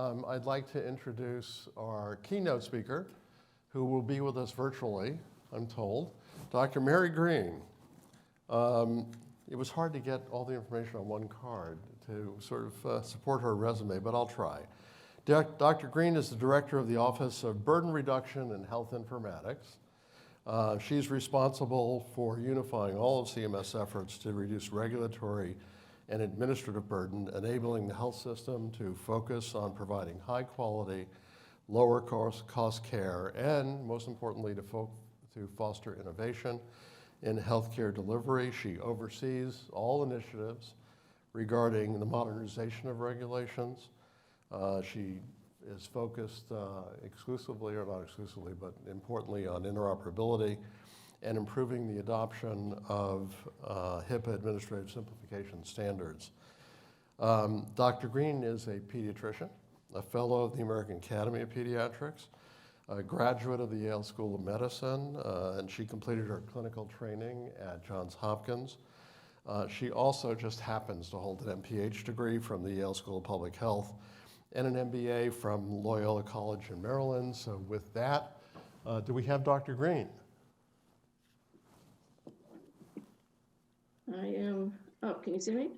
I'd like to introduce our keynote speaker, who will be with us virtually, I'm told, Dr. Mary Green. It was hard to get all the information on one card to sort of support her resume, but I'll try. Dr. Green is the director of the Office of Burden Reduction and Health Informatics. She's responsible for unifying all of CMS efforts to reduce regulatory and administrative burden, enabling the health system to focus on providing high quality, lower cost care, and most importantly, to foster innovation in healthcare delivery. She oversees all initiatives regarding the modernization of regulations. She is focused exclusively, or not exclusively, but importantly on interoperability and improving the adoption of HIPAA administrative simplification standards. Dr. Green is a pediatrician, a fellow of the American Academy of Pediatrics, a graduate of the Yale School of Medicine, and she completed her clinical training at Johns Hopkins. She also just happens to hold an MPH degree from the Yale School of Public Health and an MBA from Loyola College in Maryland. So with that, do we have Dr. Green? I am, oh, can you see me?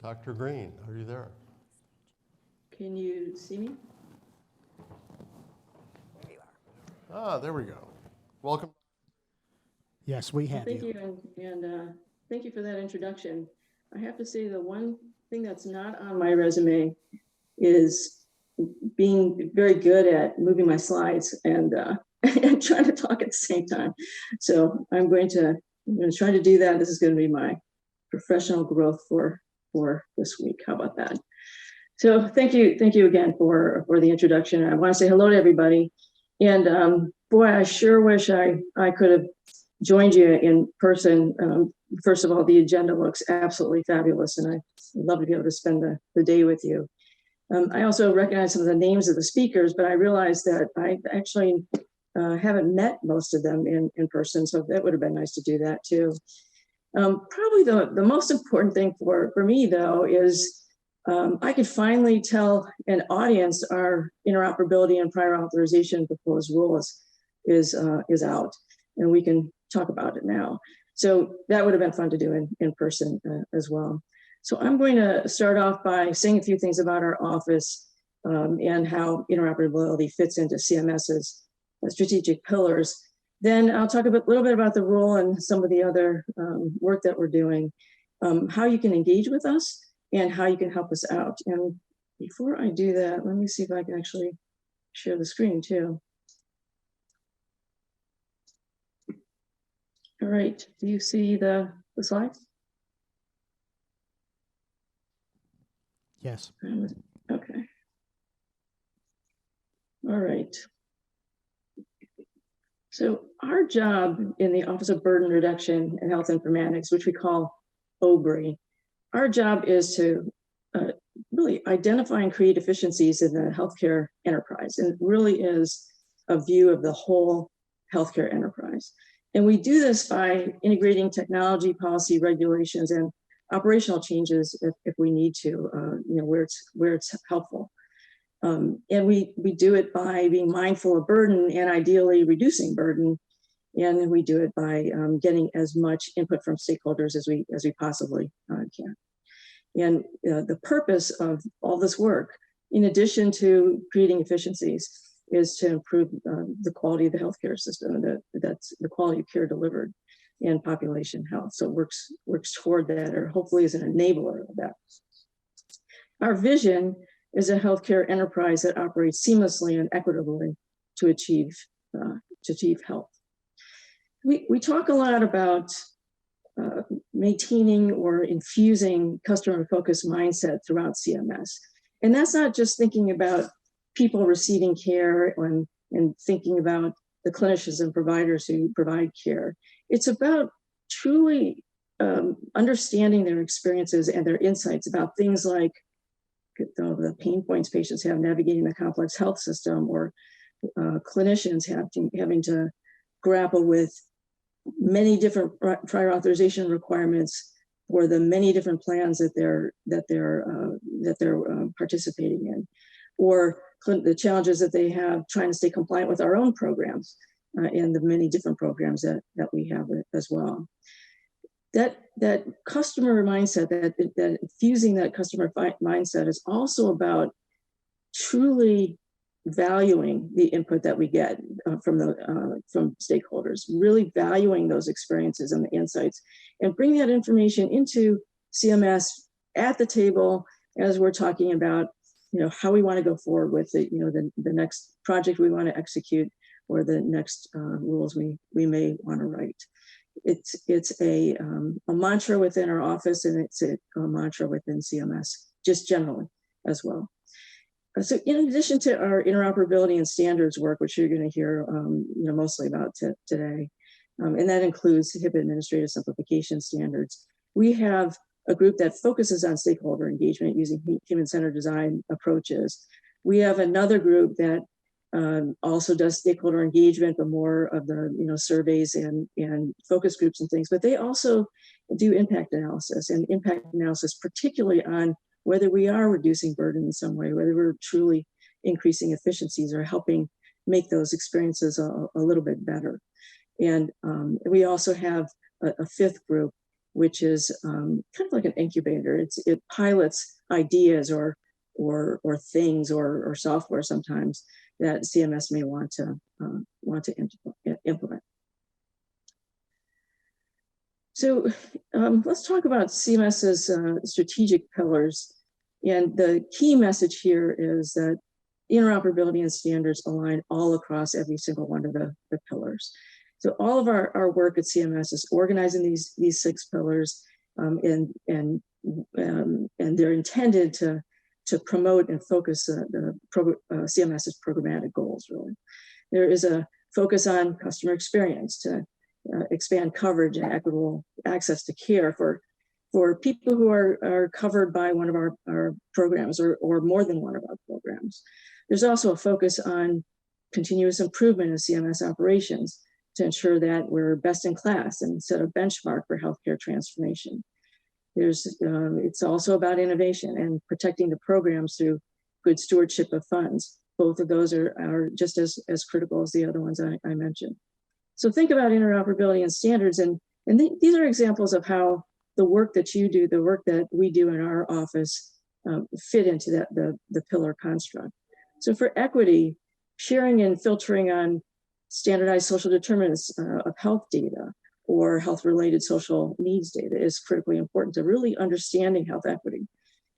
Dr. Green, are you there? Can you see me? There you are. Ah, there we go. Welcome. Yes, we have Thank you. you, and thank you for that introduction. I have to say the one thing that's not on my resume is being very good at moving my slides and, and trying to talk at the same time. So I'm going to try to do that. This is going to be my professional growth for this week. How about that? So thank you again for the introduction. I want to say hello to everybody. And boy, I sure wish I could have joined you in person. First of all, the agenda looks absolutely fabulous, and I'd love to be able to spend the day with you. I also recognize some of the names of the speakers, but I realized that I actually haven't met most of them in person, so that would have been nice to do that too. Probably the most important thing for me, though, is I could finally tell an audience our interoperability and prior authorization proposed rule is out, and we can talk about it now. So that would have been fun to do in person as well. So I'm going to start off by saying a few things about our office and how interoperability fits into CMS's strategic pillars. Then I'll talk a little bit about the role and some of the other work that we're doing, how you can engage with us, and how you can help us out. And before I do that, let me see if I can actually share the screen too. All right, do you see the slides? Yes. Okay. All right. So our job in the Office of Burden Reduction and Health Informatics, which we call OBRI, our job is to really identify and create efficiencies in the healthcare enterprise. And it really is a view of the whole healthcare enterprise. And we do this by integrating technology, policy, regulations, and operational changes if we need to, where it's helpful. And we do it by being mindful of burden and ideally reducing burden. And we do it by getting as much input from stakeholders as we possibly can. And the purpose of all this work, in addition to creating efficiencies, is to improve the quality of the healthcare system, and that's the quality of care delivered and population health. So it works toward that, or hopefully is an enabler of that. Our vision is a healthcare enterprise that operates seamlessly and equitably to achieve health. We talk a lot about maintaining or infusing customer-focused mindset throughout CMS. And that's not just thinking about people receiving care and thinking about the clinicians and providers who provide care. It's about truly understanding their experiences and their insights about things like the pain points patients have navigating the complex health system, or clinicians having to grapple with many different prior authorization requirements for the many different plans that they're participating in. or the challenges that they have trying to stay compliant with our own programs and the many different programs that we have as well. That customer mindset, that infusing that customer mindset is also about truly valuing the input that we get from stakeholders, really valuing those experiences and the insights, and bring that information into CMS at the table as we're talking about, how we want to go forward with it, the next project we want to execute, or the next rules we may want to write. It's a mantra within our office, and it's a mantra within CMS, just generally as well. So in addition to our interoperability and standards work, which you're going to hear mostly about today, and that includes HIPAA administrative simplification standards, we have a group that focuses on stakeholder engagement using human-centered design approaches. We have another group that also does stakeholder engagement, but more of the surveys and focus groups and things, but they also do impact analysis, and impact analysis particularly on whether we are reducing burden in some way, whether we're truly increasing efficiencies or helping make those experiences a little bit better. And we also have a fifth group, which is kind of like an incubator. It pilots ideas or things or software sometimes that CMS may want to implement. So let's talk about CMS's strategic pillars. And the key message here is that interoperability and standards align all across every single one of the pillars. So all of our work at CMS is organizing these 6 pillars, and they're intended to promote and focus CMS's programmatic goals, really. There is a focus on customer experience to expand coverage and equitable access to care for people who are covered by one of our programs or more than one of our programs. There's also a focus on continuous improvement in CMS operations to ensure that we're best in class and set a benchmark for healthcare transformation. It's also about innovation and protecting the programs through good stewardship of funds. Both of those are just as critical as the other ones I mentioned. So think about interoperability and standards, and these are examples of how the work that you do, the work that we do in our office, fit into the pillar construct. So for equity, sharing and filtering on standardized social determinants of health data or health-related social needs data is critically important to really understanding health equity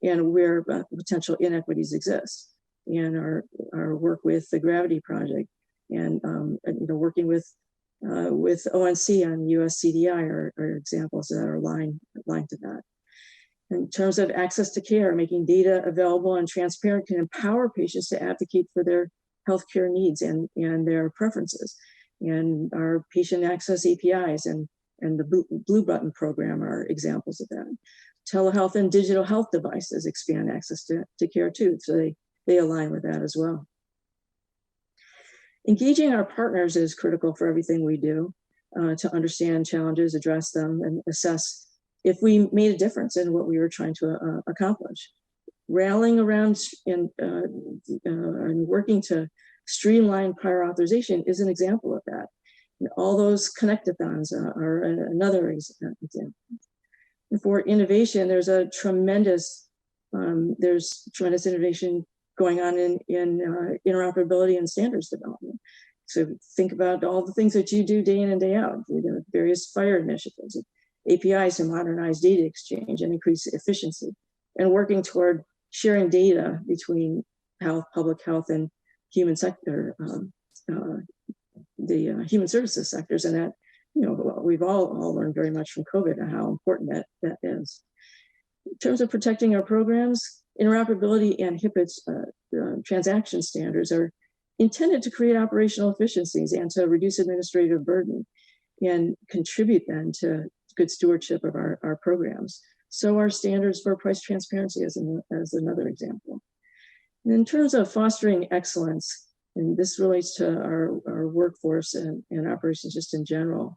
and where potential inequities exist. And our work with the Gravity Project and working with ONC on US CDI are examples that are aligned to that. In terms of access to care, making data available and transparent can empower patients to advocate for their healthcare needs and their preferences. And our patient access APIs and the Blue Button program are examples of that. Telehealth and digital health devices expand access to care too, so they align with that as well. Engaging our partners is critical for everything we do to understand challenges, address them, and assess if we made a difference in what we were trying to accomplish. Rallying around and working to streamline prior authorization is an example of that. And all those connect-a-thons are another example. And for innovation, there's tremendous innovation going on in interoperability and standards development. So think about all the things that you do day in and day out, various FIRE initiatives, APIs to modernize data exchange and increase efficiency, and working toward sharing data between health, public health, and human sector, the human services sectors. And that, we've all learned very much from COVID and how important that is. In terms of protecting our programs, interoperability and HIPAA's transaction standards are intended to create operational efficiencies and to reduce administrative burden and contribute then to good stewardship of our programs. So our standards for price transparency as another example. And in terms of fostering excellence, and this relates to our workforce and operations just in general,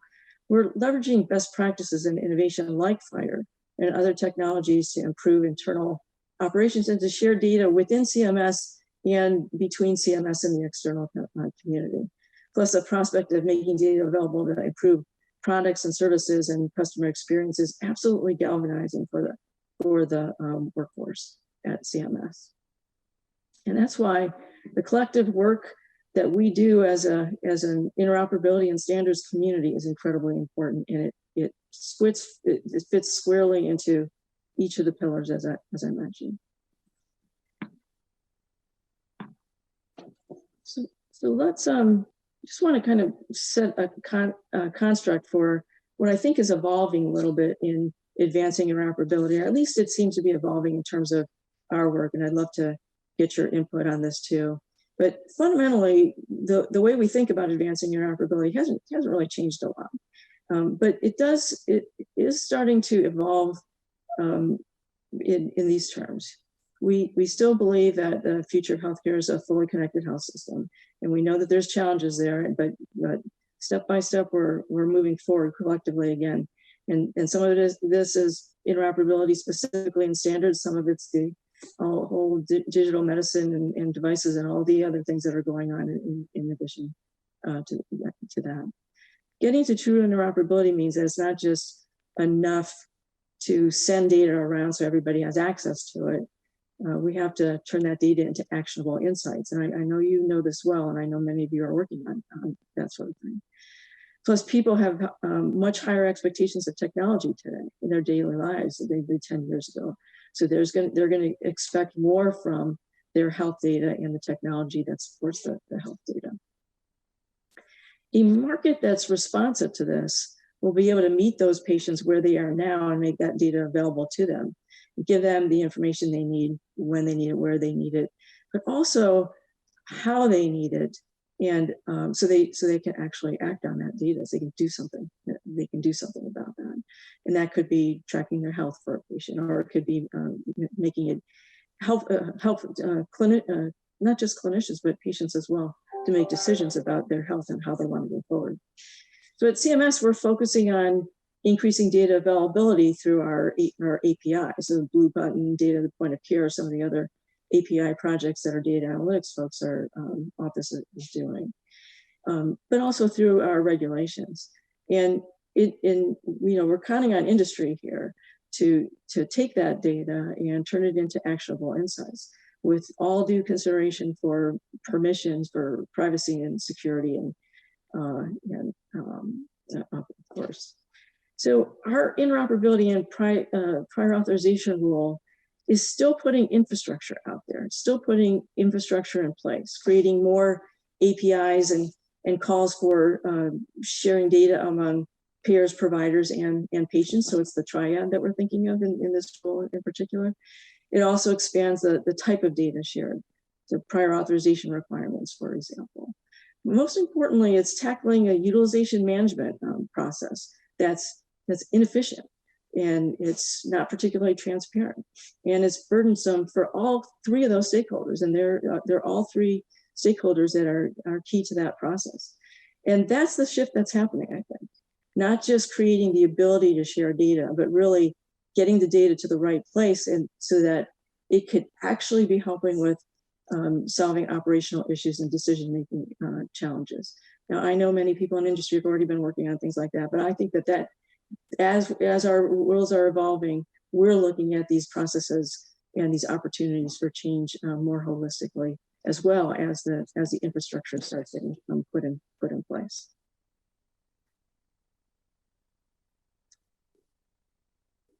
we're leveraging best practices and innovation like FIRE and other technologies to improve internal operations and to share data within CMS and between CMS and the external community. Plus, the prospect of making data available to improve products and services and customer experience is absolutely galvanizing for the workforce at CMS. And that's why the collective work that we do as an interoperability and standards community is incredibly important, and it fits squarely into each of the pillars as I mentioned. So let's just want to kind of set a construct for what I think is evolving a little bit in advancing interoperability, or at least it seems to be evolving in terms of our work, and I'd love to get your input on this too. But fundamentally, the way we think about advancing interoperability hasn't really changed a lot. But it is starting to evolve in these terms. We still believe that the future of healthcare is a fully connected health system, and we know that there's challenges there, but step by step we're moving forward collectively again. And some of this is interoperability specifically in standards. Some of it's the whole digital medicine and devices and all the other things that are going on in addition to that. Getting to true interoperability means that it's not just enough to send data around so everybody has access to it. We have to turn that data into actionable insights. And I know you know this well, and I know many of you are working on that sort of thing. Plus, people have much higher expectations of technology today in their daily lives than they did 10 years ago. So they're going to expect more from their health data and the technology that supports the health data. A market that's responsive to this will be able to meet those patients where they are now and make that data available to them, give them the information they need, when they need it, where they need it, but also how they need it, and so they can actually act on that data. So they can do something. They can do something about that, and that could be tracking their health for a patient, or it could be making it help not just clinicians but patients as well to make decisions about their health and how they want to go forward. So at CMS, we're focusing on increasing data availability through our APIs, so the Blue Button, data at the point of care, some of the other API projects that our data analytics folks are office is doing, but also through our regulations. And we're counting on industry here to take that data and turn it into actionable insights with all due consideration for permissions for privacy and security and of course. So our interoperability and prior authorization rule is still putting infrastructure out there. It's still putting infrastructure in place, creating more APIs and calls for sharing data among payers, providers, and patients. So it's the triad that we're thinking of in this rule in particular. It also expands the type of data shared, the prior authorization requirements, for example. Most importantly, it's tackling a utilization management process that's inefficient, and it's not particularly transparent, and it's burdensome for all three of those stakeholders, and they're all three stakeholders that are key to that process. And that's the shift that's happening, I think. Not just creating the ability to share data, but really getting the data to the right place, and so that it could actually be helping with solving operational issues and decision-making challenges. Now, I know many people in industry have already been working on things like that, but I think that as our worlds are evolving, we're looking at these processes and these opportunities for change more holistically, as well as the infrastructure starts getting put in place.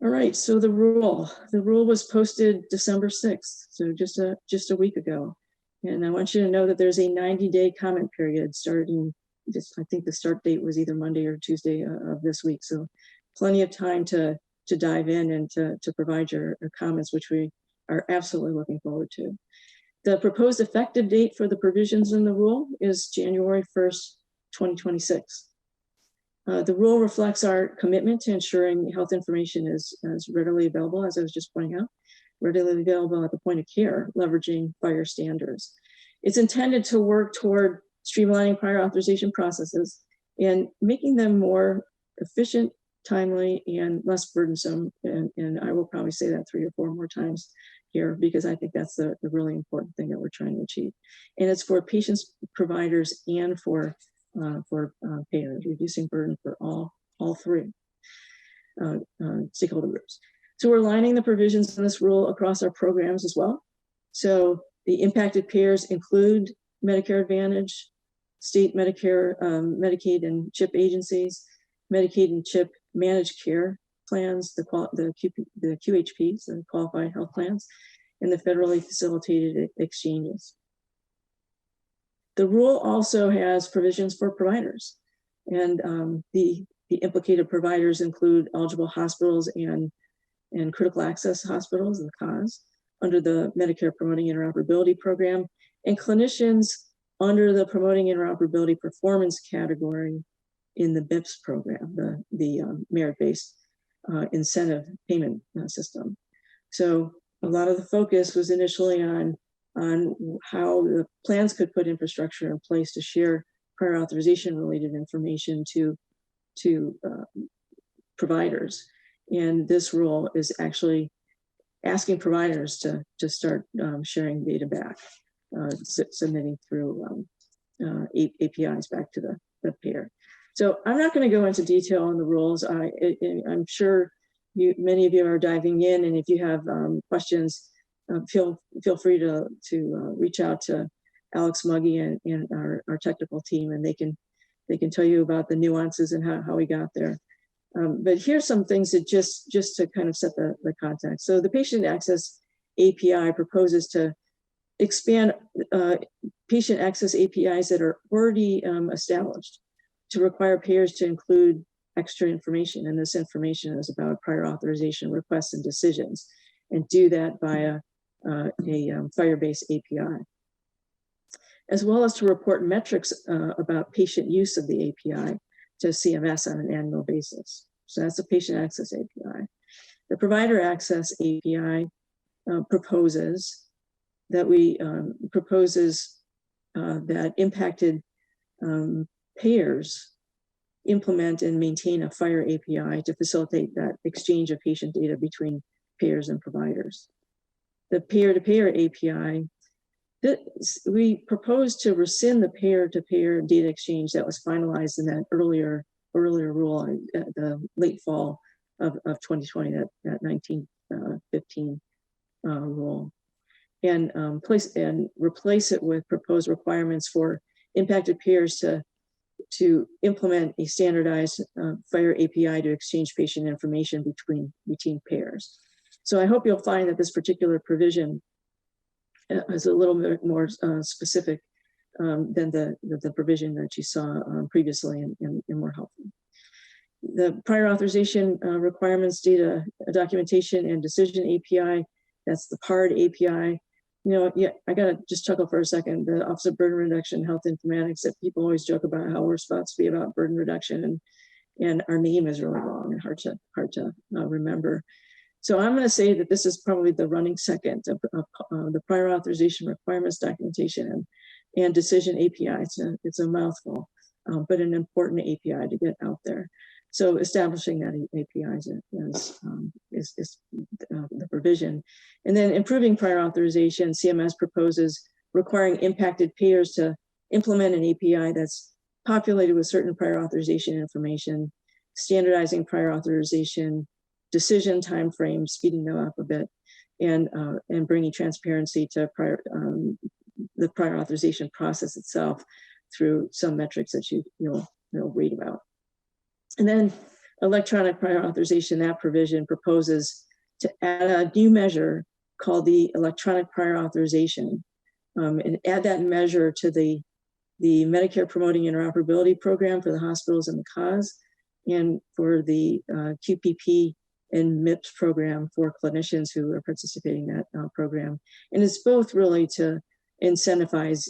All right, so the rule was posted December 6th, so just a week ago. And I want you to know that there's a 90-day comment period starting, I think the start date was either Monday or Tuesday of this week. So plenty of time to dive in and to provide your comments, which we are absolutely looking forward to. The proposed effective date for the provisions in the rule is January 1st, 2026. The rule reflects our commitment to ensuring health information is readily available, as I was just pointing out, readily available at the point of care, leveraging FHIR standards. It's intended to work toward streamlining prior authorization processes and making them more efficient, timely, and less burdensome. And I will probably say that 3 or 4 more times here because I think that's the really important thing that we're trying to achieve. And it's for patients, providers, and for payers, reducing burden for all three stakeholder groups. So we're aligning the provisions in this rule across our programs as well. So the impacted payers include Medicare Advantage, state Medicare, Medicaid and CHIP agencies, Medicaid and CHIP managed care plans, the QHPs, the qualified health plans, and the federally facilitated exchanges. The rule also has provisions for providers, and the implicated providers include eligible hospitals and critical access hospitals, the CAHs, under the Medicare Promoting Interoperability Program, and clinicians under the Promoting Interoperability Performance category in the BIPS program, the merit-based incentive payment system. So a lot of the focus was initially on how the plans could put infrastructure in place to share prior authorization related information to providers. And this rule is actually asking providers to start sharing data back, submitting through APIs back to the payer. So I'm not going to go into detail on the rules. I'm sure many of you are diving in, and if you have questions, feel free to reach out to Alex Muggy and our technical team, and they can tell you about the nuances and how we got there. But here's some things that just to kind of set the context. So the Patient Access API proposes to expand patient access APIs that are already established to require payers to include extra information. And this information is about prior authorization requests and decisions, and do that via a FHIR-based API, as well as to report metrics about patient use of the API to CMS on an annual basis. So that's the Patient Access API. The Provider Access API proposes that that impacted payers implement and maintain a FHIR API to facilitate that exchange of patient data between payers and providers. The peer-to-payer API, we propose to rescind the payer-to-payer data exchange that was finalized in that earlier rule at the late fall of 2020, that 1915 rule, and replace it with proposed requirements for impacted payers to implement a standardized FHIR API to exchange patient information between payers. So I hope you'll find that this particular provision is a little bit more specific than the provision that you saw previously and more helpful. The prior authorization requirements, data documentation and decision API, that's the PARD API. You know, yeah, I gotta just chuckle for a second. The Office of Burden Reduction Health Informatics, that people always joke about how we're supposed to be about burden reduction, and our name is really long and hard to remember. So I'm going to say that this is probably the running second of the prior authorization requirements documentation and decision API. It's a mouthful, but an important API to get out there. So establishing that API is the provision. And then improving prior authorization, CMS proposes requiring impacted payers to implement an API that's populated with certain prior authorization information, standardizing prior authorization decision timeframes, speeding them up a bit, and bringing transparency to the prior authorization process itself through some metrics that you'll read about. And then electronic prior authorization, that provision proposes to add a new measure called the electronic prior authorization, and add that measure to the Medicare Promoting Interoperability Program for the hospitals and the CAHs, and for the QPP and MIPS program for clinicians who are participating in that program. And it's both really to incentivize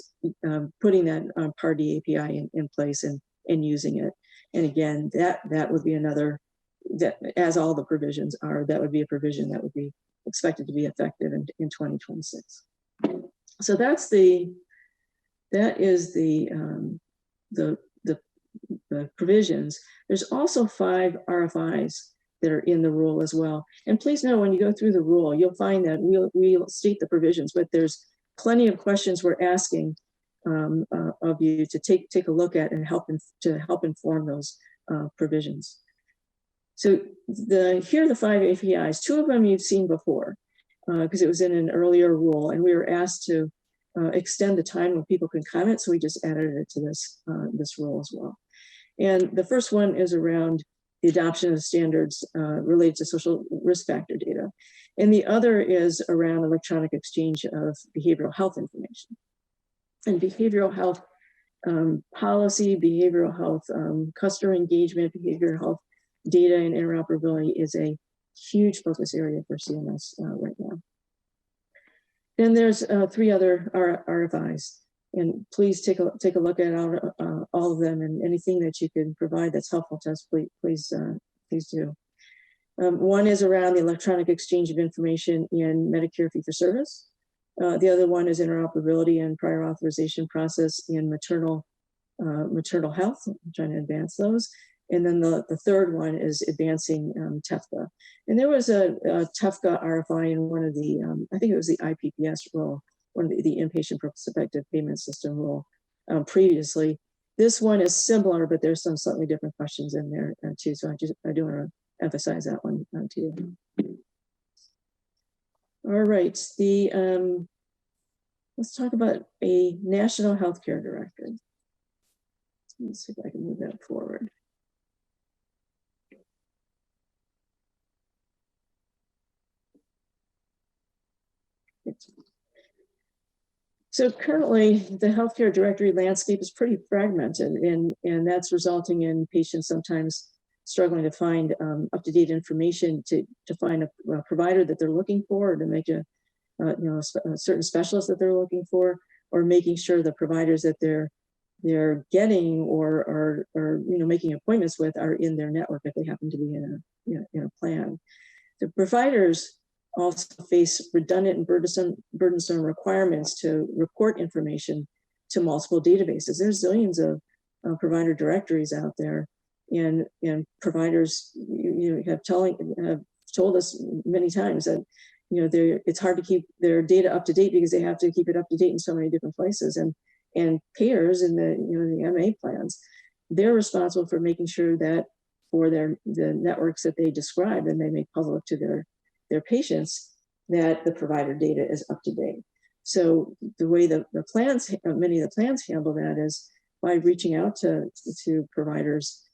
putting that PARD API in place and using it. And again, that would be another, that as all the provisions are, that would be a provision that would be expected to be effective in 2026. So that is the provisions. There's also 5 RFIs that are in the rule as well. And please know, when you go through the rule, you'll find that we'll state the provisions, but there's plenty of questions we're asking of you to take a look at and help inform those provisions. So here are the 5 APIs. 2 of them you've seen before because it was in an earlier rule, and we were asked to extend the time when people can comment, so we just added it to this rule as well. And the first one is around the adoption of standards related to social risk factor data. And the other is around electronic exchange of behavioral health information. And behavioral health policy, behavioral health customer engagement, behavioral health data and interoperability is a huge focus area for CMS right now. Then there's 3 other RFIs. And please take a look at all of them, and anything that you can provide that's helpful to us, please do. One is around the electronic exchange of information in Medicare fee-for-service. The other one is interoperability and prior authorization process in maternal health. I'm trying to advance those. And then the third one is advancing TEFCA. And there was a TEFCA RFI in one of the, I think it was the IPPS rule, one of the inpatient prospective payment system rule previously. This one is similar, but there's some slightly different questions in there too. So I do want to emphasize that one too. All right, let's talk about a national healthcare directory. Let's see if I can move that forward. So currently, the healthcare directory landscape is pretty fragmented, and that's resulting in patients sometimes struggling to find up-to-date information to find a provider that they're looking for, or to make a certain specialist that they're looking for, or making sure the providers that they're getting or making appointments with are in their network if they happen to be in a plan. The providers also face redundant and burdensome requirements to report information to multiple databases. There's zillions of provider directories out there, and providers have told us many times that it's hard to keep their data up to date because they have to keep it up to date in so many different places. And payers in the MA plans, they're responsible for making sure that for the networks that they describe and they make public to their patients, that the provider data is up to date. So the way the plans, many of the plans handle that is by reaching out to providers,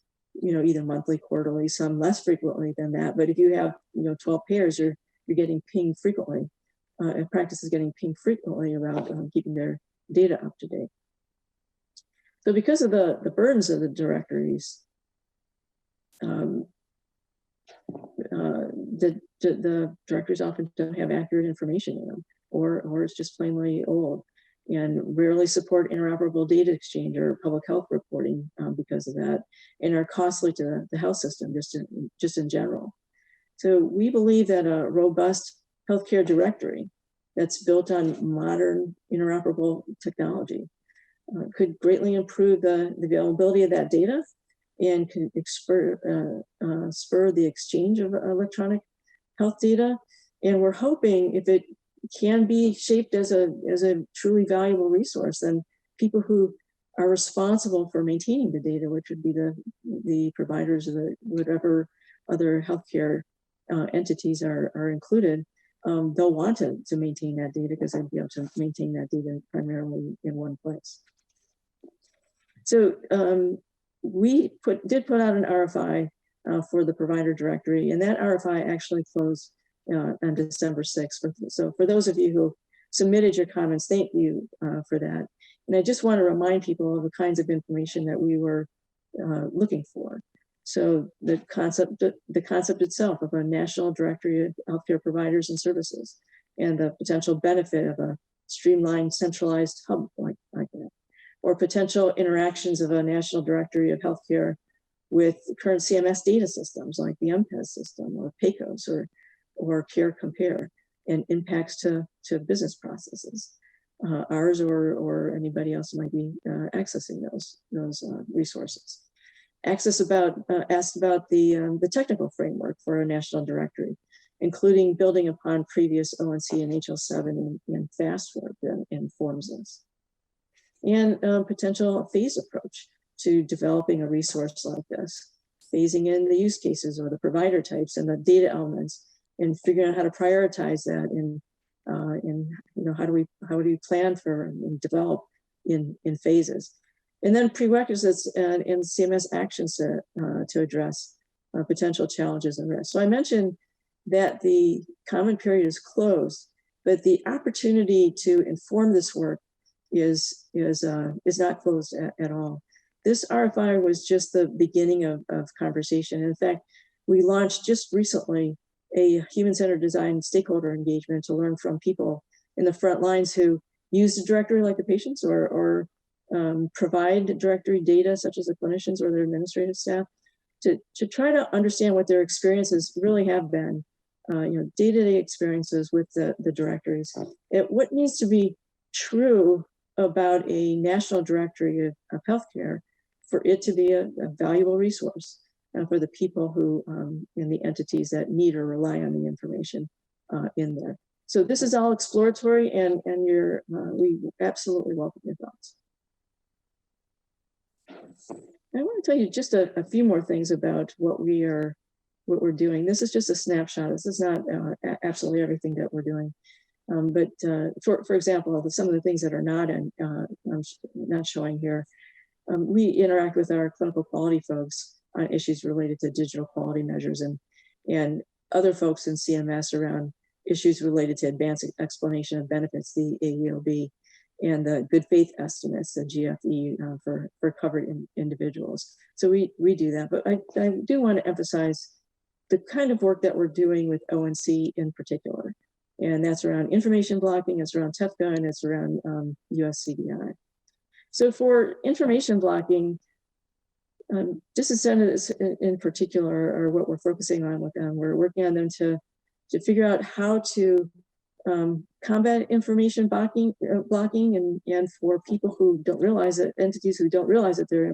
either monthly, quarterly, some less frequently than that. But if you have 12 payers, you're getting pinged frequently, and practice is getting pinged frequently about keeping their data up to date. So because of the burdens of the directories, the directories often don't have accurate information in them, or it's just plainly old, and rarely support interoperable data exchange or public health reporting because of that, and are costly to the health system just in general. So we believe that a robust healthcare directory that's built on modern interoperable technology could greatly improve the availability of that data, and can spur the exchange of electronic health data. And we're hoping, if it can be shaped as a truly valuable resource, then people who are responsible for maintaining the data, which would be the providers or whatever other healthcare entities are included, they'll want to maintain that data because they'll be able to maintain that data primarily in one place. So we did put out an RFI for the provider directory, and that RFI actually closed on December 6th. So for those of you who submitted your comments, thank you for that. And I just want to remind people of the kinds of information that we were looking for. So the concept itself of a national directory of healthcare providers and services, and the potential benefit of a streamlined, centralized hub like that, or potential interactions of a national directory of healthcare with current CMS data systems like the MPES system or PACOS or Care Compare, and impacts to business processes, ours or anybody else might be accessing those resources. asked about the technical framework for a national directory, including building upon previous ONC and HL7 and FAST work that informs us, and potential phase approach to developing a resource like this, phasing in the use cases or the provider types and the data elements, and figuring out how to prioritize that, and how do we plan for and develop in phases, and then prerequisites and CMS actions to address potential challenges and risks. So I mentioned that the comment period is closed, but the opportunity to inform this work is not closed at all. This RFI was just the beginning of conversation. In fact, we launched just recently a human-centered design stakeholder engagement to learn from people in the front lines who use the directory, like the patients, or provide directory data, such as the clinicians or their administrative staff, to try to understand what their experiences really have been, day-to-day experiences with the directories. What needs to be true about a national directory of healthcare for it to be a valuable resource for the people who and the entities that need or rely on the information in there. So this is all exploratory, and we absolutely welcome your thoughts. I want to tell you just a few more things about what we're doing. This is just a snapshot. This is not absolutely everything that we're doing. But for example, some of the things that are not I'm not showing here, we interact with our clinical quality folks on issues related to digital quality measures, and other folks in CMS around issues related to advanced explanation of benefits, the AEOB, and the good faith estimates, the GFE, for covered individuals. So we do that, but I do want to emphasize the kind of work that we're doing with ONC in particular. And that's around information blocking, it's around TEFCA, and it's around USCDI. So for information blocking, disincentives in particular are what we're focusing on with them. We're working on them to figure out how to combat information blocking, and for people who don't realize it, entities who don't realize that they're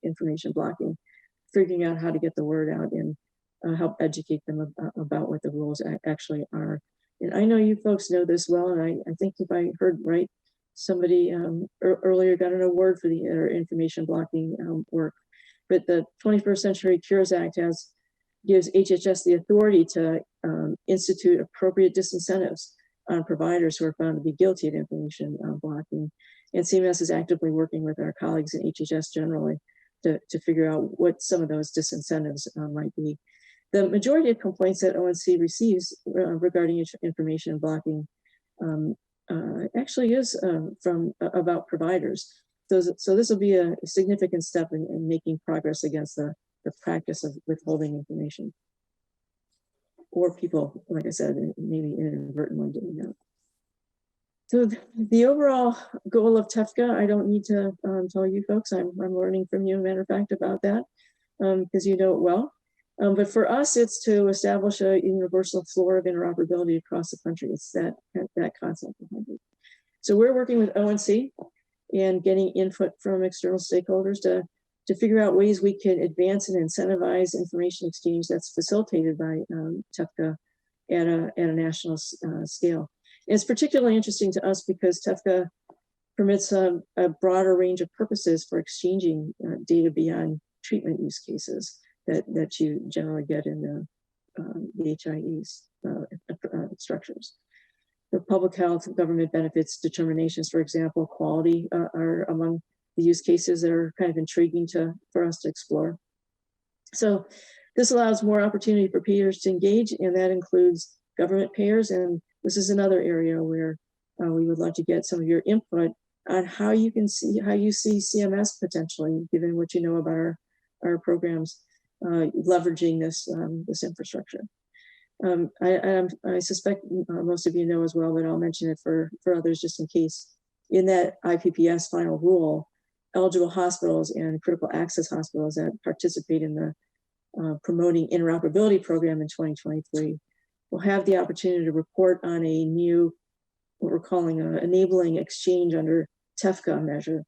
information blocking, figuring out how to get the word out and help educate them about what the rules actually are. And I know you folks know this well, and I think if I heard right, somebody earlier got an award for their information blocking work. But the 21st Century Cures Act gives HHS the authority to institute appropriate disincentives on providers who are found to be guilty of information blocking. And CMS is actively working with our colleagues in HHS generally to figure out what some of those disincentives might be. The majority of complaints that ONC receives regarding information blocking actually is about providers. So this will be a significant step in making progress against the practice of withholding information, or people, like I said, maybe inadvertently doing that. So the overall goal of TEFCA, I don't need to tell you folks, I'm learning from you, matter of fact, about that, because you know it well. But for us, it's to establish a universal floor of interoperability across the country. It's that concept behind it. So we're working with ONC and getting input from external stakeholders to figure out ways we can advance and incentivize information exchange that's facilitated by TEFCA at a national scale. And it's particularly interesting to us because TEFCA permits a broader range of purposes for exchanging data beyond treatment use cases that you generally get in the HIEs structures. The public health, government benefits determinations, for example, quality are among the use cases that are kind of intriguing for us to explore. So this allows more opportunity for payers to engage, and that includes government payers. And this is another area where we would love to get some of your input on how you see CMS potentially, given what you know about our programs, leveraging this infrastructure. I suspect most of you know as well, but I'll mention it for others just in case. In that IPPS final rule, eligible hospitals and critical access hospitals that participate in the Promoting Interoperability Program in 2023 will have the opportunity to report on a new, what we're calling an enabling exchange under TEFCA measure.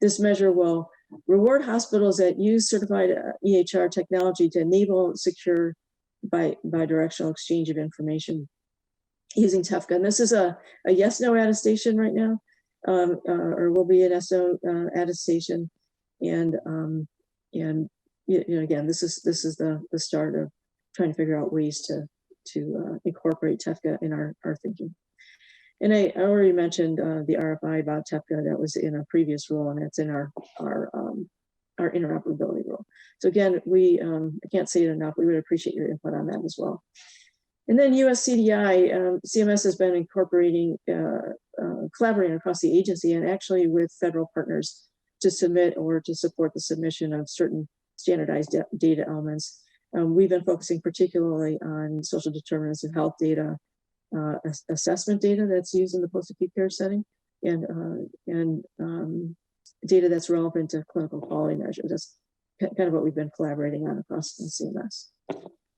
This measure will reward hospitals that use certified EHR technology to enable secure bi-directional exchange of information using TEFCA. And this is a yes/no attestation right now, or will be an yes/no attestation. And again, this is the start of trying to figure out ways to incorporate TEFCA in our thinking. And I already mentioned the RFI about TEFCA that was in a previous rule, and it's in our interoperability rule. So again, I can't say it enough. We would appreciate your input on that as well. And then USCDI, CMS has been incorporating, collaborating across the agency and actually with federal partners to submit or to support the submission of certain standardized data elements. We've been focusing particularly on social determinants of health data, assessment data that's used in the post-acute care setting, and data that's relevant to clinical quality measures. That's kind of what we've been collaborating on across the CMS.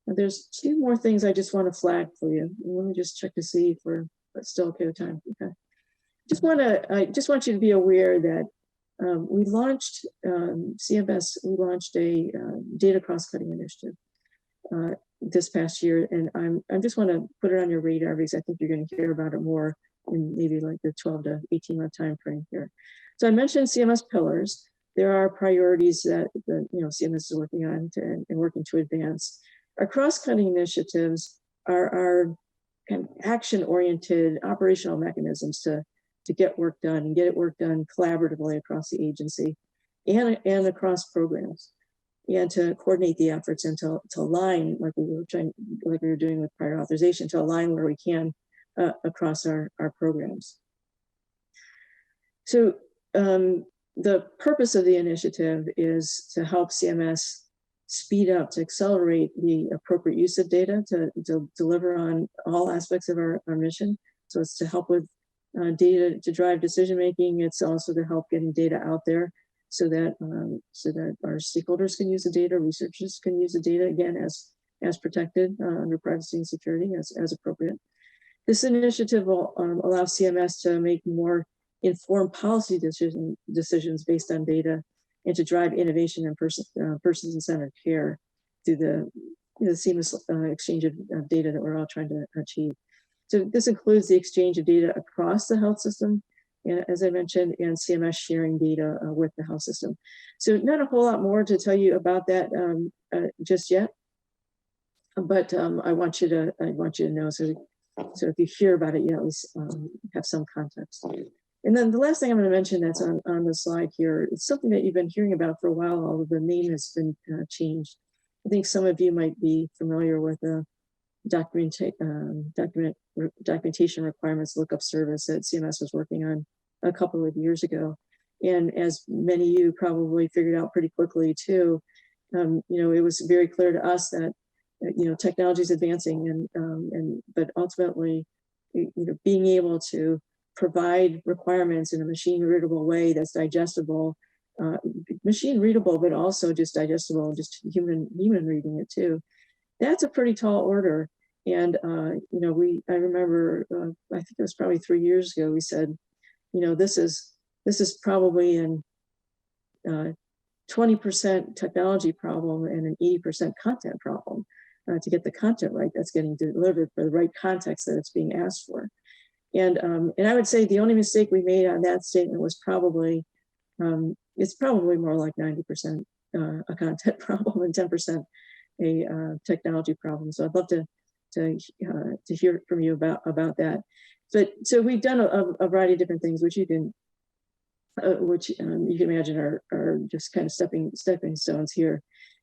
Now, there's two more things I just want to flag for you. Let me just check to see if we're still okay with time. Okay. I just want you to be aware that we launched CMS. We launched a data cross-cutting initiative this past year, and I just want to put it on your radar because I think you're going to hear about it more in maybe like the 12 to 18 month time frame here. So I mentioned CMS pillars. There are priorities that CMS is working on and working to advance. Our cross-cutting initiatives are kind of action-oriented operational mechanisms to get work done and get it work done collaboratively across the agency and across programs, and to coordinate the efforts and to align like we were doing with prior authorization, to align where we can across our programs. So the purpose of the initiative is to help CMS speed up, to accelerate the appropriate use of data to deliver on all aspects of our mission. So it's to help with data to drive decision making. It's also to help getting data out there so that our stakeholders can use the data, researchers can use the data again as protected under privacy and security as appropriate. This initiative will allow CMS to make more informed policy decisions based on data and to drive innovation and person-centered care through the seamless exchange of data that we're all trying to achieve. So this includes the exchange of data across the health system, as I mentioned, and CMS sharing data with the health system. So not a whole lot more to tell you about that just yet, but I want you to know. So if you hear about it, you at least have some context. And then the last thing I'm going to mention that's on the slide here, it's something that you've been hearing about for a while, although the name has been changed. I think some of you might be familiar with the documentation requirements lookup service that CMS was working on a couple of years ago. And as many of you probably figured out pretty quickly too, it was very clear to us that technology is advancing, but ultimately, being able to provide requirements in a machine readable way that's digestible, machine readable, but also just digestible, just human reading it too. That's a pretty tall order. And, I remember, I think it was probably 3 years ago, we said, this is probably an 20% technology problem and an 80% content problem to get the content right that's getting delivered for the right context that it's being asked for. And I would say the only mistake we made on that statement was probably, it's probably more like 90% a content problem and 10% a technology problem. So I'd love to hear from you about that. But so we've done a variety of different things, which you can imagine are just kind of stepping stones here.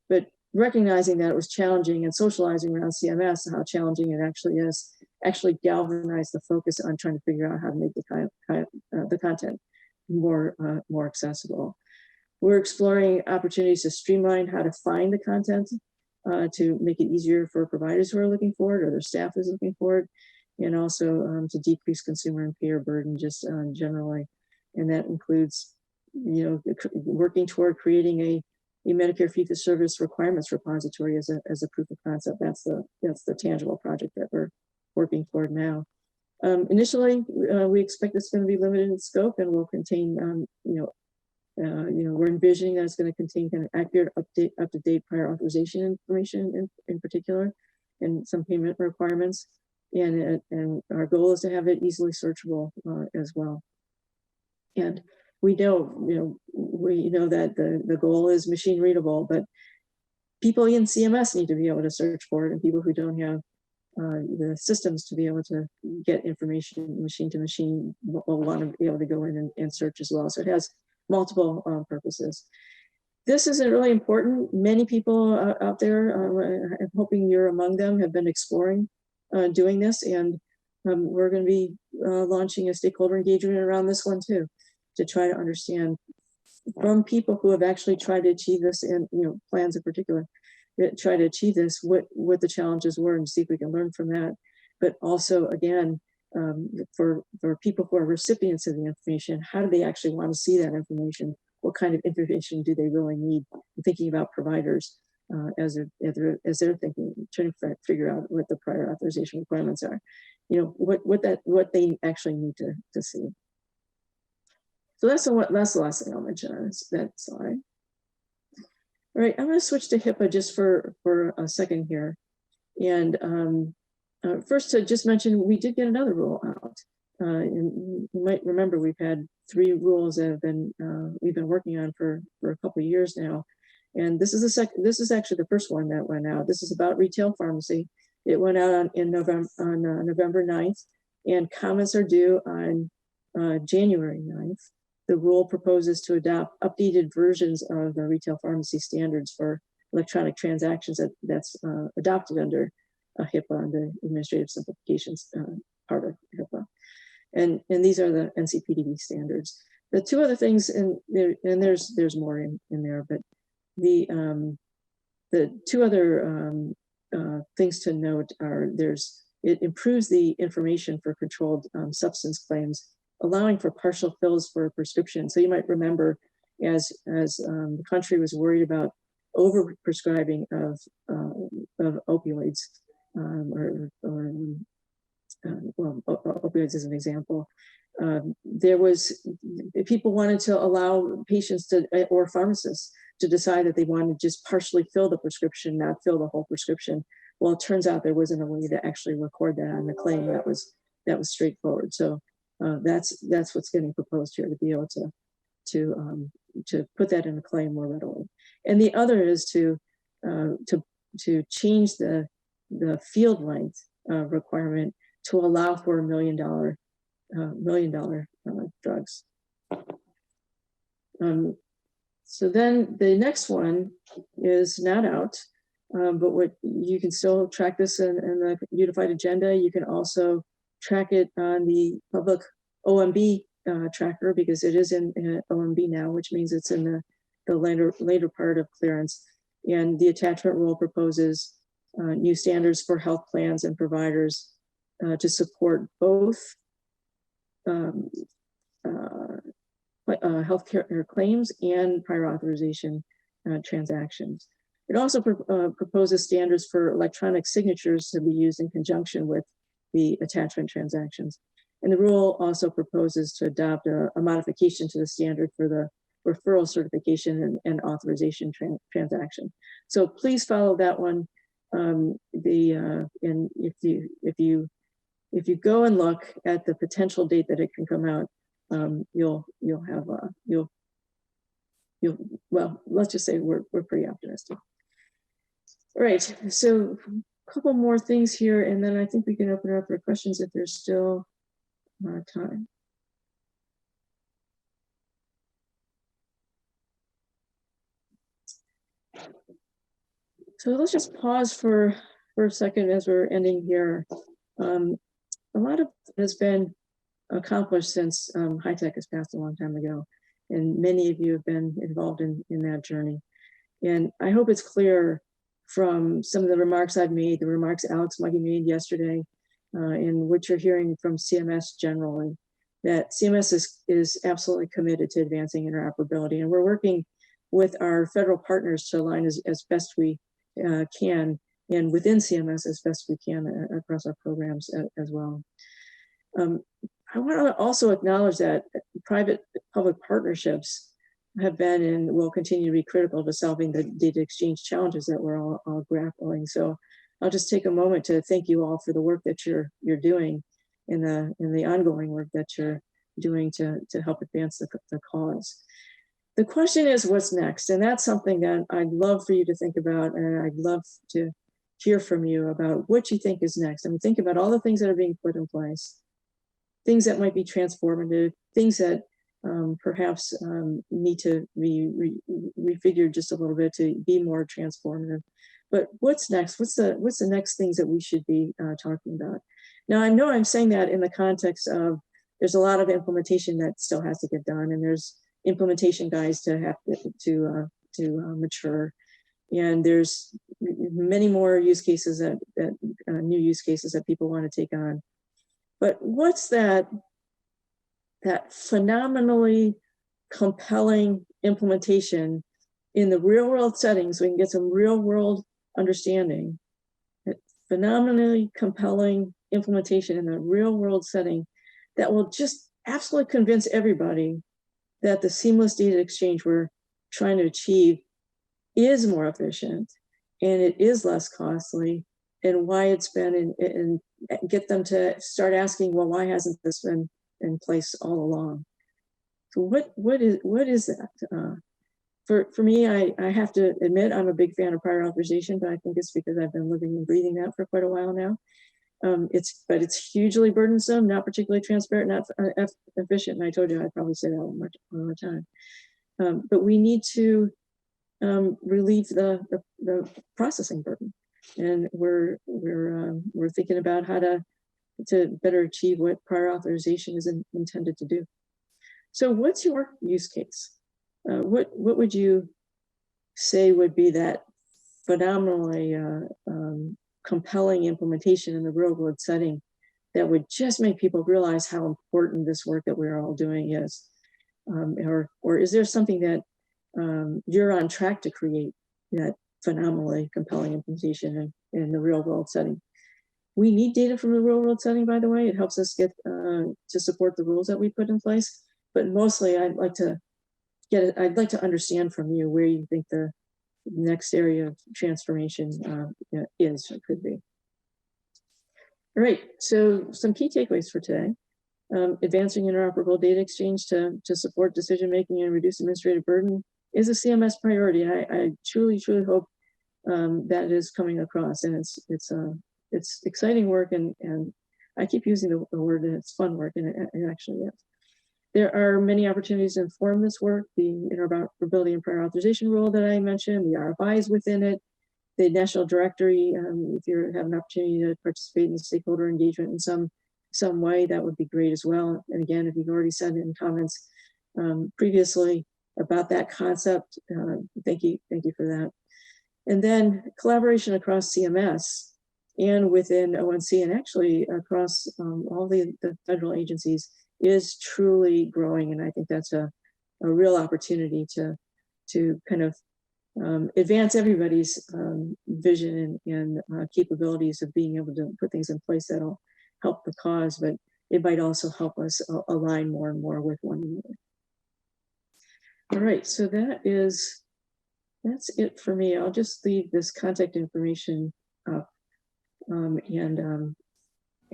But recognizing that it was challenging and socializing around CMS, how challenging it actually is, actually galvanized the focus on trying to figure out how to make the content more accessible. We're exploring opportunities to streamline how to find the content, to make it easier for providers who are looking for it or their staff is looking for it, and also to decrease consumer and payer burden just generally. And that includes, working toward creating a Medicare fee-for-service requirements repository as a proof of concept. That's the tangible project that we're working toward now. Initially, we expect it's going to be limited in scope and will contain, We're envisioning that it's going to contain kind of accurate, up-to-date prior authorization information in particular, and some payment requirements. And our goal is to have it easily searchable as well. And we know that the goal is machine readable, but people in CMS need to be able to search for it, and people who don't have the systems to be able to get information machine to machine will want to be able to go in and search as well. So it has multiple purposes. This is really important. Many people out there, I'm hoping you're among them, have been exploring doing this, and we're going to be launching a stakeholder engagement around this one too, to try to understand from people who have actually tried to achieve this, and plans in particular, that try to achieve this, what the challenges were, and see if we can learn from that. But also, again, for people who are recipients of the information, how do they actually want to see that information? What kind of information do they really need? I'm thinking about providers as they're thinking, trying to figure out what the prior authorization requirements are. What they actually need to see. So that's the last thing I'll mention on that slide. All right, I'm going to switch to HIPAA just for a second here. And first to just mention, we did get another rule out. And you might remember we've had 3 rules that we've been working on for a couple of years now. And this is actually the first one that went out. This is about retail pharmacy. It went out on November 9th, and comments are due on January 9th. The rule proposes to adopt updated versions of the retail pharmacy standards for electronic transactions that's adopted under HIPAA, the Administrative Simplifications part of HIPAA. And these are the NCPDB standards. The 2 other things, and there's more in there, but the 2 other things to note are it improves the information for controlled substance claims, allowing for partial fills for a prescription. So you might remember, as the country was worried about over prescribing of opioids, opioids as an example. People wanted to allow patients or pharmacists to decide that they wanted to just partially fill the prescription, not fill the whole prescription. Well, it turns out there wasn't a way to actually record that on the claim that was straightforward. So that's what's getting proposed here, to be able to put that in the claim more readily. And the other is to change the field length requirement to allow for $1 million drugs. So then the next one is not out, but you can still track this in the unified agenda. You can also track it on the public OMB tracker, because it is in OMB now, which means it's in the later part of clearance. And the attachment rule proposes new standards for health plans and providers to support both healthcare claims and prior authorization transactions. It also proposes standards for electronic signatures to be used in conjunction with the attachment transactions. And the rule also proposes to adopt a modification to the standard for the referral certification and authorization transaction. So please follow that one. And if you go and look at the potential date that it can come out, well, let's just say we're pretty optimistic. All right, so a couple more things here, and then I think we can open it up for questions if there's still time. So let's just pause for a second as we're ending here. A lot of has been accomplished since high-tech has passed a long time ago, and many of you have been involved in that journey. And I hope it's clear from some of the remarks I've made, the remarks Alex Muggy made yesterday, and what you're hearing from CMS generally, that CMS is absolutely committed to advancing interoperability. And we're working with our federal partners to align as best we can, and within CMS as best we can across our programs as well. I want to also acknowledge that private-public partnerships have been and will continue to be critical to solving the data exchange challenges that we're all grappling. So I'll just take a moment to thank you all for the work that you're doing in the ongoing work that you're doing to help advance the cause. The question is, what's next? And that's something that I'd love for you to think about, and I'd love to hear from you about what you think is next. I mean, think about all the things that are being put in place, things that might be transformative, things that perhaps need to be refigured just a little bit to be more transformative. But what's next? What's the next things that we should be talking about? Now, I know I'm saying that in the context of there's a lot of implementation that still has to get done, and there's implementation guides to have to mature, and there's many more use cases that new use cases that people want to take on. But what's that phenomenally compelling implementation in the real world settings? We can get some real world understanding. That phenomenally compelling implementation in the real world setting that will just absolutely convince everybody that the seamless data exchange we're trying to achieve is more efficient and it is less costly, and why it's been and get them to start asking, well, why hasn't this been in place all along? So what is that? For me, I have to admit I'm a big fan of prior authorization, but I think it's because I've been living and breathing that for quite a while now. It's hugely burdensome, not particularly transparent, not efficient. And I told you I'd probably say that one more time. But we need to relieve the processing burden, and we're thinking about how to better achieve what prior authorization is intended to do. So, what's your use case? What would you say would be that phenomenally compelling implementation in the real world setting that would just make people realize how important this work that we're all doing is? Or is there something that you're on track to create, that phenomenally compelling implementation in the real world setting? We need data from the real world setting, by the way. It helps us get to support the rules that we put in place. But mostly, I'd like to understand from you where you think the next area of transformation is or could be. All right, so some key takeaways for today. Advancing interoperable data exchange to support decision-making and reduce administrative burden is a CMS priority. I truly hope that is coming across, and it's exciting work, and I keep using the word, and it's fun work, and it actually is. There are many opportunities to inform this work, the interoperability and prior authorization rule that I mentioned, the RFIs within it, the national directory. If you have an opportunity to participate in stakeholder engagement in some way, that would be great as well. And again, if you've already sent in comments previously about that concept, thank you for that. And then collaboration across CMS and within ONC, and actually across all the federal agencies, is truly growing, and I think that's a real opportunity to kind of advance everybody's vision and capabilities of being able to put things in place that'll help the cause, but it might also help us align more and more with one another. All right, so that's it for me. I'll just leave this contact information up,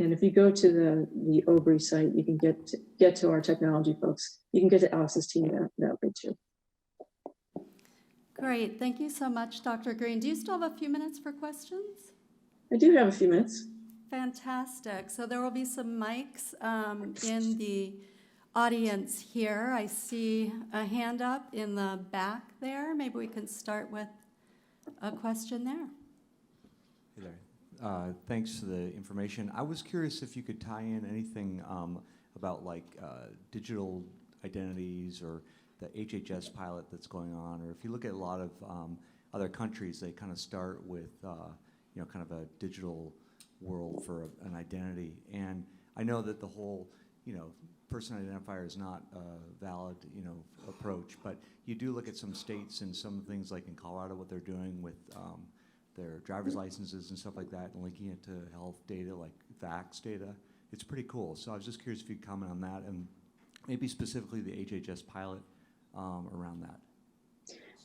and if you go to the OBRI site, you can get to our technology folks. You can get to Alice's team that way too. Great, thank you so much, Dr. Green. Do you still have a few minutes for questions? I do have a few minutes. Fantastic. So there will be some mics in the audience here. I see a hand up in the back there. Maybe we can start with a question there. Hey there. Thanks for the information. I was curious if you could tie in anything about like digital identities or the HHS pilot that's going on, or if you look at a lot of other countries, they kind of start with kind of a digital world for an identity. And I know that the whole person identifier is not a valid approach, but you do look at some states and some things like in Colorado, what they're doing with their driver's licenses and stuff like that, and linking it to health data like vax data. It's pretty cool. So I was just curious if you'd comment on that, and maybe specifically the HHS pilot around that?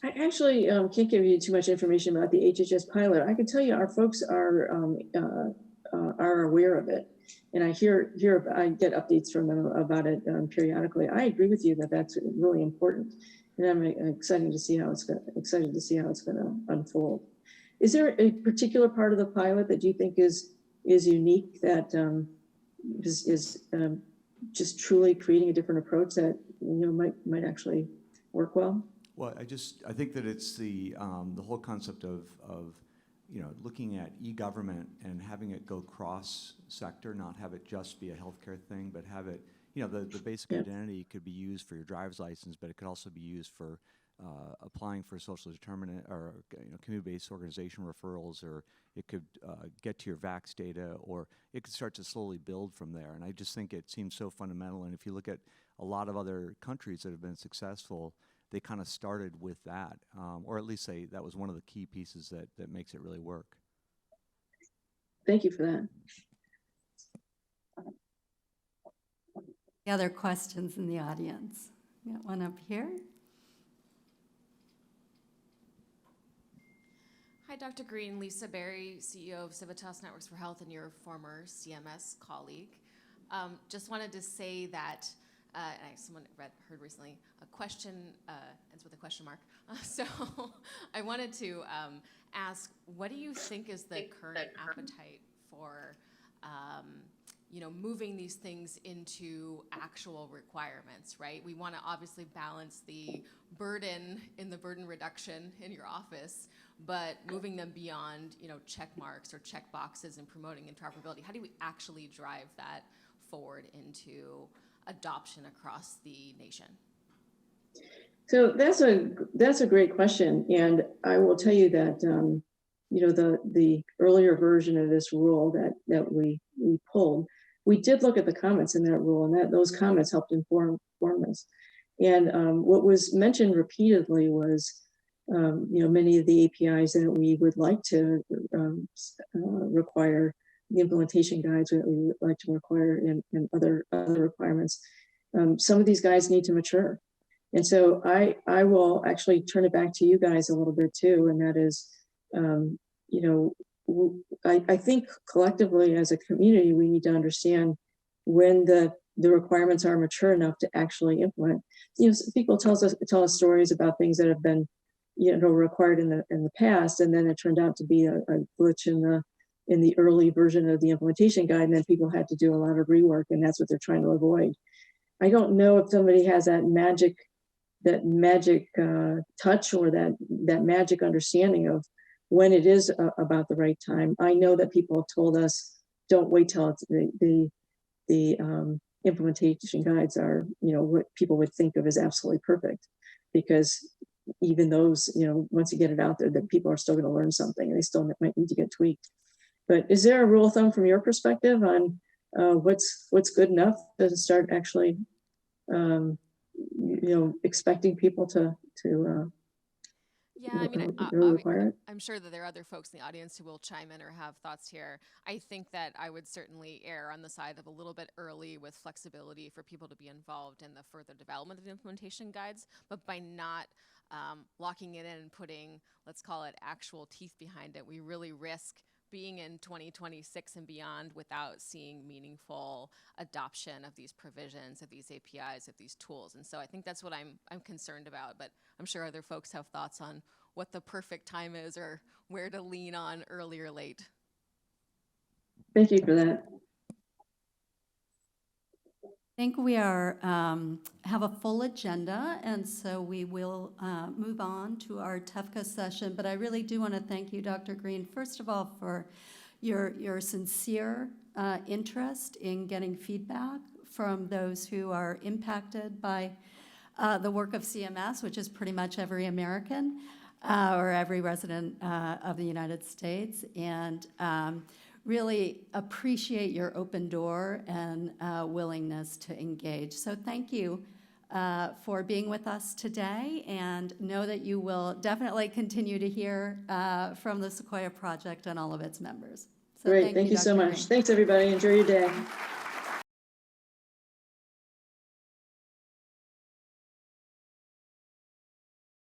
I actually can't give you too much information about the HHS pilot. I can tell you our folks are aware of it, and I get updates from them about it periodically. I agree with you that that's really important, and I'm excited to see how it's going to unfold. Is there a particular part of the pilot that you think is unique, that is just truly creating a different approach that might actually work well? Well, I think that it's the whole concept of looking at e-government and having it go cross-sector, not have it just be a healthcare thing, but have it, the basic identity could be used for your driver's license, but it could also be used for applying for social determinant or community-based organization referrals, or it could get to your vax data, or it could start to slowly build from there. And I just think it seems so fundamental. And if you look at a lot of other countries that have been successful, they kind of started with that, or at least that was one of the key pieces that makes it really work. Thank you for that. Any other questions in the audience? Got one up here. Hi, Dr. Green. Lisa Berry, CEO of Civitas Networks for Health and your former CMS colleague. Just wanted to say that someone heard recently, a question ends with a question mark. So I wanted to ask, what do you think is the current appetite for moving these things into actual requirements, right? We want to obviously balance the burden in the burden reduction in your office, but moving them beyond, check marks or check boxes and promoting interoperability. How do we actually drive that forward into adoption across the nation? So that's a great question, and I will tell you that the earlier version of this rule that we pulled, we did look at the comments in that rule, and those comments helped inform us. And what was mentioned repeatedly was many of the APIs that we would like to require, the implementation guides that we would like to require, and other requirements. Some of these guides need to mature. And so I will actually turn it back to you guys a little bit too. And that is, I think collectively as a community, we need to understand when the requirements are mature enough to actually implement. People tell us stories about things that have been, required in the past, and then it turned out to be a glitch in the early version of the implementation guide, and then people had to do a lot of rework, and that's what they're trying to avoid. I don't know if somebody has that magic touch or that magic understanding of when it is about the right time. I know that people have told us, don't wait till it's the implementation guides are, what people would think of as absolutely perfect, because even those, once you get it out there, that people are still going to learn something, and they still might need to get tweaked. But is there a rule of thumb from your perspective on what's good enough to start actually, expecting people to require it? I'm sure that there are other folks in the audience who will chime in or have thoughts here. I think that I would certainly err on the side of a little bit early with flexibility for people to be involved in the further development of the implementation guides, but by not locking it in and putting, let's call it, actual teeth behind it, we really risk being in 2026 and beyond without seeing meaningful adoption of these provisions, of these APIs, of these tools. And so I think that's what I'm concerned about, but I'm sure other folks have thoughts on what the perfect time is or where to lean on early or late. Thank you for that. I think we are have a full agenda, and so we will move on to our TEFCA session. But I really do want to thank you, Dr. Green, first of all, for your sincere interest in getting feedback from those who are impacted by the work of CMS, which is pretty much every American or every resident of the United States, and really appreciate your open door and willingness to engage. So thank you for being with us today, and know that you will definitely continue to hear from the Sequoia Project and all of its members. So Great, thank you so Dr. much. Green. Thanks, everybody. Enjoy your day.